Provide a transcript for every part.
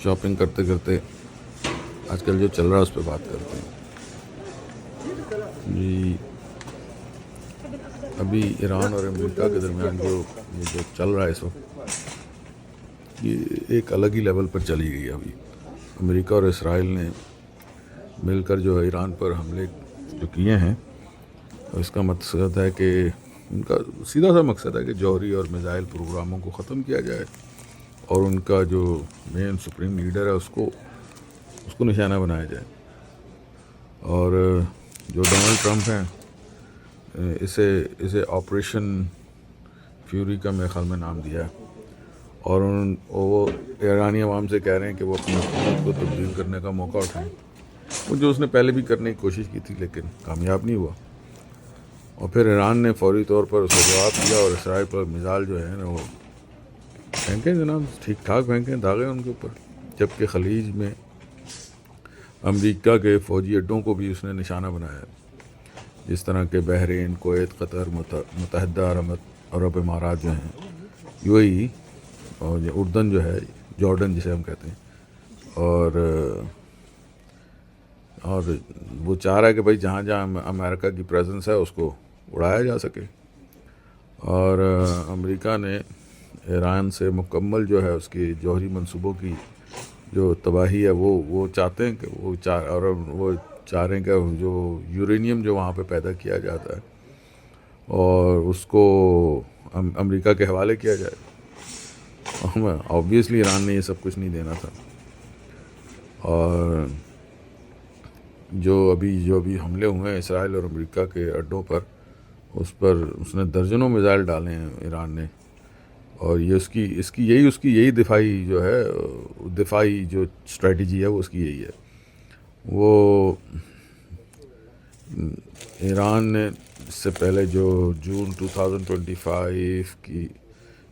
Shopping کرتے کرتے آج کل جو چل رہا ہے اس پہ بات کرتے ہیں جی. ابھی ایران اور امریکہ کے درمیان جو چل رہا ہے اس وقت، یہ ایک الگ ہی لیول پر چلی گئی ہے. ابھی امریکہ اور اسرائیل نے مل کر جو ایران پر حملے جو کیے ہیں، اس کا مقصد ہے کہ ان کا سیدھا سا مقصد ہے کہ جوہری اور میزائل پروگراموں کو ختم کیا جائے، اور ان کا جو مین سپریم لیڈر ہے اس کو نشانہ بنایا جائے. اور جو ڈونلڈ ٹرمپ ہیں، اسے آپریشن فیوری کا میرے خیال میں نام دیا ہے، اور وہ ایرانی عوام سے کہہ رہے ہیں کہ وہ اپنی حکومت کو تبدیل کرنے کا موقع اٹھائیں، وہ جو اس نے پہلے بھی کرنے کی کوشش کی تھی لیکن کامیاب نہیں ہوا. اور پھر ایران نے فوری طور پر اسے جواب دیا اور اسرائیل پر میزائل جو ہے نا وہ پھینکیں جناب، ٹھیک ٹھاک پھینکیں، داغے ان کے اوپر. جبکہ خلیج میں امریکہ کے فوجی اڈوں کو بھی اس نے نشانہ بنایا، جس طرح کہ بحرین، کویت، قطر، متحدہ عرب امارات جو ہیں، یو اے ای، اور اردن جو ہے، جارڈن جسے ہم کہتے ہیں. اور وہ چاہ رہا ہے کہ بھائی جہاں جہاں امریکہ کی پریزنس ہے اس کو اڑایا جا سکے. اور امریکہ نے ایران سے مکمل جو ہے اس کی جوہری منصوبوں کی جو تباہی ہے وہ چاہتے ہیں کہ وہ چاہ رہے ہیں کہ جو یورینیم جو وہاں پہ پیدا کیا جاتا ہے اور اس کو امریکہ کے حوالے کیا جائے. آبویسلی ایران نے یہ سب کچھ نہیں دینا تھا. اور جو ابھی حملے ہوئے ہیں اسرائیل اور امریکہ کے اڈوں پر، اس نے درجنوں میزائل ڈالے ہیں ایران نے. اور یہ اس کی یہی دفاعی جو اسٹریٹجی ہے وہ اس کی یہی ہے. وہ ایران نے اس سے پہلے جو جون 2025 کی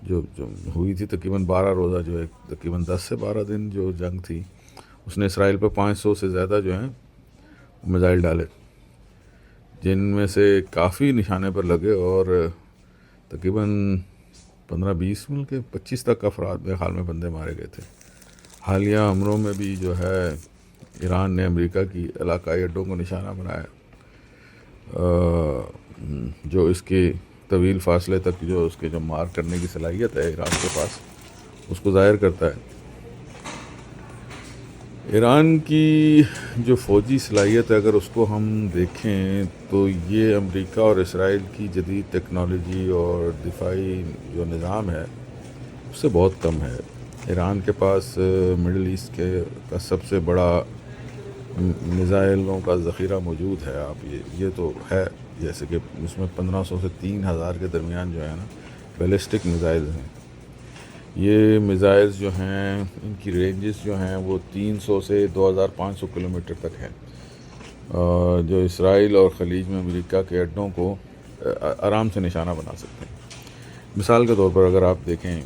جو ہوئی تھی تقریباً 12 روزہ جو ہے، تقریباً 10 سے 12 دن جو جنگ تھی، اس نے اسرائیل پر 500 سے زیادہ جو ہیں میزائل ڈالے، جن میں سے کافی نشانے پر لگے، اور تقریباً 15-20 ملک 25 تک افراد میرے خیال میں بندے مارے گئے تھے. حالیہ حملوں میں بھی جو ہے ایران نے امریکہ کی علاقائی اڈوں کو نشانہ بنایا، جو اس کے طویل فاصلے تک جو اس کے جو مار کرنے کی صلاحیت ہے ایران کے پاس، اس کو ظاہر کرتا ہے. ایران کی جو فوجی صلاحیت ہے اگر اس کو ہم دیکھیں تو یہ امریکہ اور اسرائیل کی جدید ٹیکنالوجی اور دفاعی جو نظام ہے اس سے بہت کم ہے. ایران کے پاس مڈل ایسٹ کا سب سے بڑا میزائلوں کا ذخیرہ موجود ہے. آپ یہ تو ہے، جیسے کہ اس میں 1500 سے 3000 کے درمیان جو ہے نا بیلسٹک میزائل ہیں. یہ میزائلز جو ہیں ان کی رینجز جو ہیں وہ 300 سے 2500 کلومیٹر تک ہیں، جو اسرائیل اور خلیج میں امریکہ کے اڈوں کو آرام سے نشانہ بنا سکتے ہیں. مثال کے طور پر اگر آپ دیکھیں،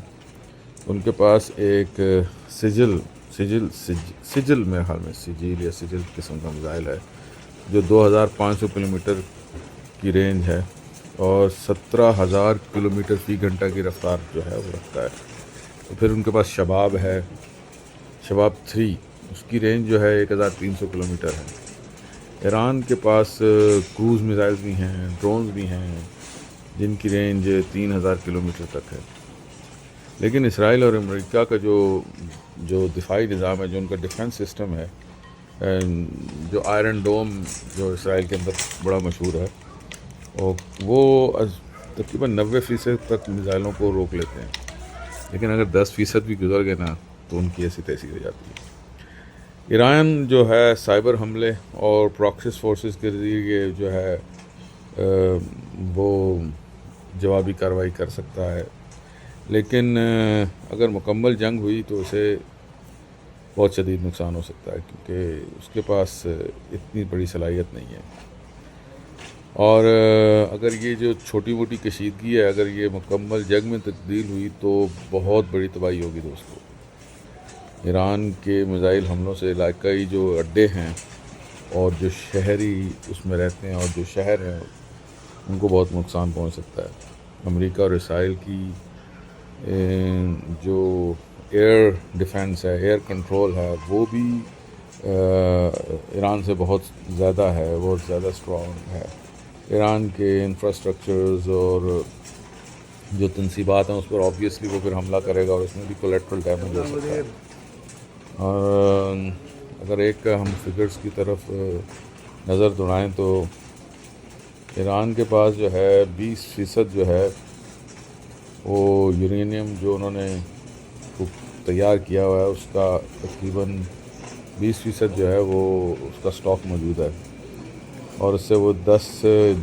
ان کے پاس ایک سجل میرے خیال میں سجل قسم کا میزائل ہے جو 2500 کلومیٹر کی رینج ہے اور 17,000 کلومیٹر فی گھنٹہ کی رفتار جو ہے وہ رکھتا ہے. تو پھر ان کے پاس شباب ہے، شباب 3، اس کی رینج جو ہے 1300 کلومیٹر ہے. ایران کے پاس کروز میزائلز بھی ہیں، ڈرونز بھی ہیں، جن کی رینج 3000 کلومیٹر تک ہے. لیکن اسرائیل اور امریکہ کا جو دفاعی نظام ہے، جو ان کا ڈیفنس سسٹم ہے، جو آئرن ڈوم جو اسرائیل کے اندر بڑا مشہور ہے، وہ تقریباً 90% تک میزائلوں کو روک لیتے ہیں. لیکن اگر 10% بھی گزر گئے نا تو ان کی ایسی تیسی ہو جاتی ہے. ایران جو ہے سائبر حملے اور پراکسیز فورسز کے ذریعے جو ہے وہ جوابی کارروائی کر سکتا ہے، لیکن اگر مکمل جنگ ہوئی تو اسے بہت شدید نقصان ہو سکتا ہے، کیونکہ اس کے پاس اتنی بڑی صلاحیت نہیں ہے. اور اگر یہ جو چھوٹی موٹی کشیدگی ہے اگر یہ مکمل جنگ میں تبدیل ہوئی تو بہت بڑی تباہی ہوگی دوستو. ایران کے میزائل حملوں سے علاقائی جو اڈے ہیں اور جو شہری اس میں رہتے ہیں اور جو شہر ہیں ان کو بہت نقصان پہنچ سکتا ہے. امریکہ اور اسرائیل کی جو ایئر ڈیفنس ہے، ایئر کنٹرول ہے، وہ بھی ایران سے بہت زیادہ ہے، بہت زیادہ اسٹرانگ ہے. ایران کے انفراسٹرکچرز اور جو تنصیبات ہیں اس پر آبویسلی وہ پھر حملہ کرے گا اور اس میں بھی کولیٹرل ڈیمیج ہو سکتا ہے. اور اگر ایک ہم فگرز کی طرف نظر دوڑائیں تو ایران کے پاس جو ہے 20% جو ہے وہ یورینیم جو انہوں نے تیار کیا ہوا ہے اس کا تقریباً 20% جو ہے وہ اس کا اسٹاک موجود ہے، اور اس سے وہ 10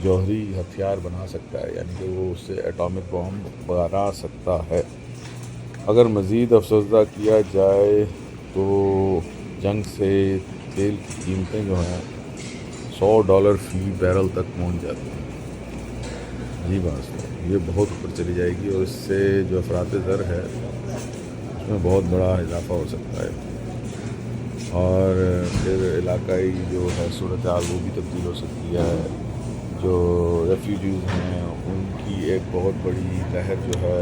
جوہری ہتھیار بنا سکتا ہے، یعنی کہ وہ اس سے ایٹامک بام بنا سکتا ہے. اگر مزید افسردہ کیا جائے تو جنگ سے تیل کی قیمتیں جو ہیں $100 فی بیرل تک پہنچ جاتی ہیں. جی بات ہے، یہ بہت اوپر چلی جائے گی، اور اس سے جو افراط زر ہے اس میں بہت بڑا اضافہ ہو سکتا ہے. اور پھر علاقائی جو ہے صورتحال وہ بھی تبدیل ہو سکتی ہے. جو ریفیوجیز ہیں ان کی ایک بہت بڑی لہر جو ہے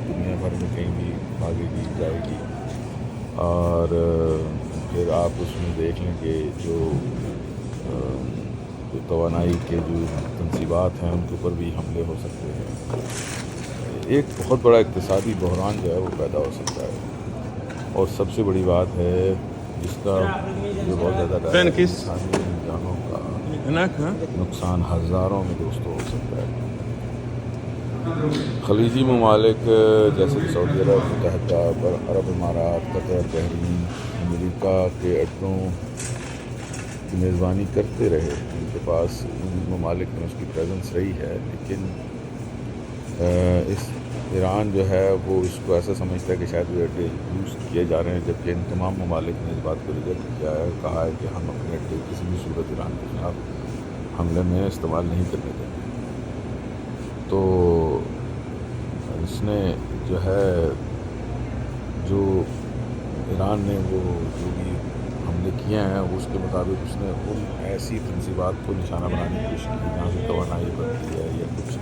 دنیا بھر میں کہیں بھی بھاگے گی جائے گی، اور پھر آپ اس میں دیکھ لیں کہ جو توانائی کے جو تنصیبات ہیں ان کے اوپر بھی حملے ہو سکتے ہیں. ایک بہت بڑا اقتصادی بحران جو ہے وہ پیدا ہو سکتا ہے، اور سب سے بڑی بات ہے جس کا جو بہت زیادہ ڈر ہے انسانی جانوں کا نقصان ہزاروں میں دوستوں ہو سکتا ہے. خلیجی ممالک جیسے کہ سعودی عرب، متحدہ عرب امارات، قطر، بحرین، امریکہ کے اڈوں کی میزبانی کرتے رہے. ان کے پاس ان ممالک میں اس کی پریزنس رہی ہے، لیکن اس ایران جو ہے وہ اس کو ایسا سمجھتا ہے کہ شاید وہ اڈے یوز کیے جا رہے ہیں، جبکہ ان تمام ممالک نے اس بات کو ریجیکٹ کیا ہے، کہا ہے کہ ہم اپنے اڈے کسی بھی صورت ایران کے خلاف حملے میں استعمال نہیں کرنے دیں گے. تو اس نے جو ہے جو ایران نے وہ جو بھی حملے کیے ہیں اس کے مطابق اس نے ان ایسی تنصیبات کو نشانہ بنانے کی کوشش کی جہاں سے توانائی بڑھتی ہے یا کچھ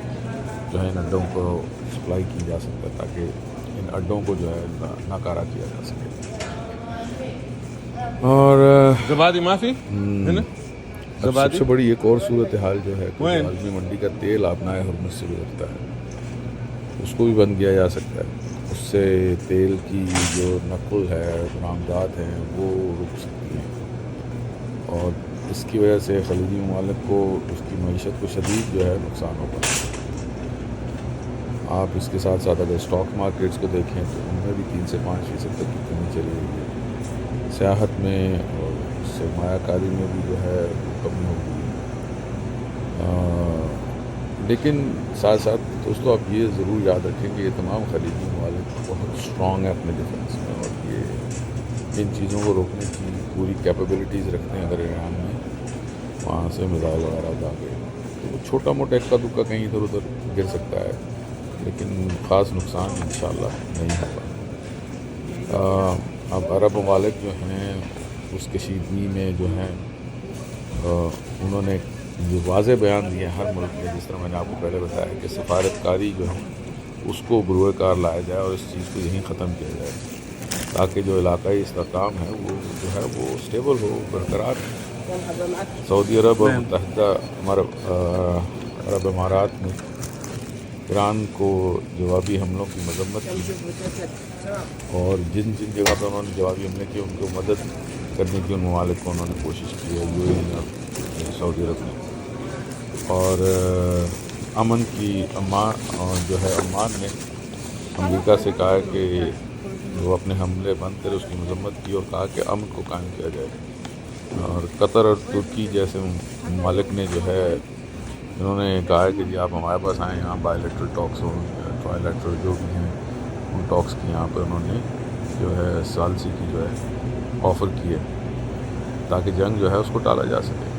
جو ہے ان اڈوں کو سپلائی کی جا سکتا ہے، تاکہ ان اڈوں کو جو ہے ناکارہ کیا جا سکے. اور زبادی معافی سب سے بڑی ایک اور صورتحال جو ہے کہ عالمی منڈی کا تیل آبنائے ہرمز سے گزرتا ہے، اس کو بھی بند کیا جا سکتا ہے. اس سے تیل کی جو نقل ہے، برآمدات ہیں، وہ رک سکتی ہیں، اور اس کی وجہ سے خلیجی ممالک کو اس کی معیشت کو شدید جو ہے نقصان ہوگا. آپ اس کے ساتھ ساتھ اگر اسٹاک مارکیٹس کو دیکھیں تو ان میں بھی 3 سے 5% تک کی کمی چلی گئی ہے. سیاحت میں اور سرمایہ کاری میں بھی جو ہے کمی ہوگی. لیکن ساتھ ساتھ دوستو آپ یہ ضرور یاد رکھیں کہ یہ تمام خلیجی ممالک بہت اسٹرانگ ہیں اپنے ڈیفنس میں، اور یہ ان چیزوں کو روکنے کی پوری کیپیبلٹیز رکھتے ہیں. اگر ایران میں وہاں سے میزائل وغیرہ داغے تو وہ چھوٹا موٹا اکا دکا کہیں ادھر ادھر گر سکتا ہے، لیکن خاص نقصان انشاءاللہ نہیں ہوگا. اب عرب ممالک جو ہیں اس کشیدگی میں جو ہیں انہوں نے یہ واضح بیان دیے ہر ملک میں، جس طرح میں نے آپ کو پہلے بتایا کہ سفارتکاری جو ہے اس کو بروئے کار لایا جائے اور اس چیز کو یہیں ختم کیا جائے، تاکہ جو علاقائی استحکام ہے وہ جو ہے وہ اسٹیبل ہو، برقرار ہے. سعودی عرب اور متحدہ عرب امارات نے ایران کو جوابی حملوں کی مذمت کی، اور جن جگہ پر انہوں نے جوابی حملے کیے ان کو مدد کرنے کی ان ممالک کو انہوں نے کوشش کی ہے، یو اے ای اور سعودی عرب نے. اور امن کی جو ہے عمان نے امریکہ سے کہا کہ وہ اپنے حملے بند کرے، اس کی مذمت کی اور کہا کہ امن کو قائم کیا جائے. اور قطر اور ترکی جیسے ممالک نے جو ہے انہوں نے کہا کہ جی آپ ہمارے پاس آئیں، یہاں بائی لیٹرل ٹاکس ہوں، ٹرائی لیٹرل جو بھی ہیں ان ٹاکس کی یہاں پر انہوں نے جو ہے ثالثی کی جو ہے آفر کی ہے، تاکہ جنگ جو ہے اس کو ٹالا جا سکے.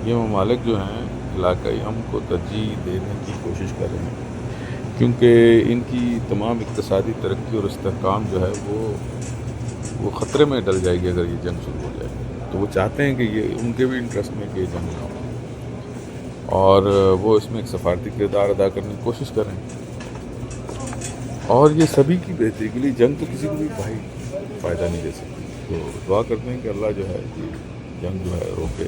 یہ ممالک جو ہیں علاقائی امن کو ترجیح دینے کی کوشش کر رہے ہیں، کیونکہ ان کی تمام اقتصادی ترقی اور استحکام جو ہے وہ خطرے میں ڈل جائے گی اگر یہ جنگ شروع ہو جائے. تو وہ چاہتے ہیں کہ یہ ان کے بھی انٹرسٹ میں کہ یہ جنگ نہ ہو، اور وہ اس میں ایک سفارتی کردار ادا کرنے کی کوشش کر رہے ہیں. اور یہ سبھی کی بہتری کے لیے، جنگ تو کسی کو بھی بھائی فائدہ نہیں دے سکتی، تو دعا کرتے ہیں کہ اللہ جو ہے یہ جنگ جو ہے روکے.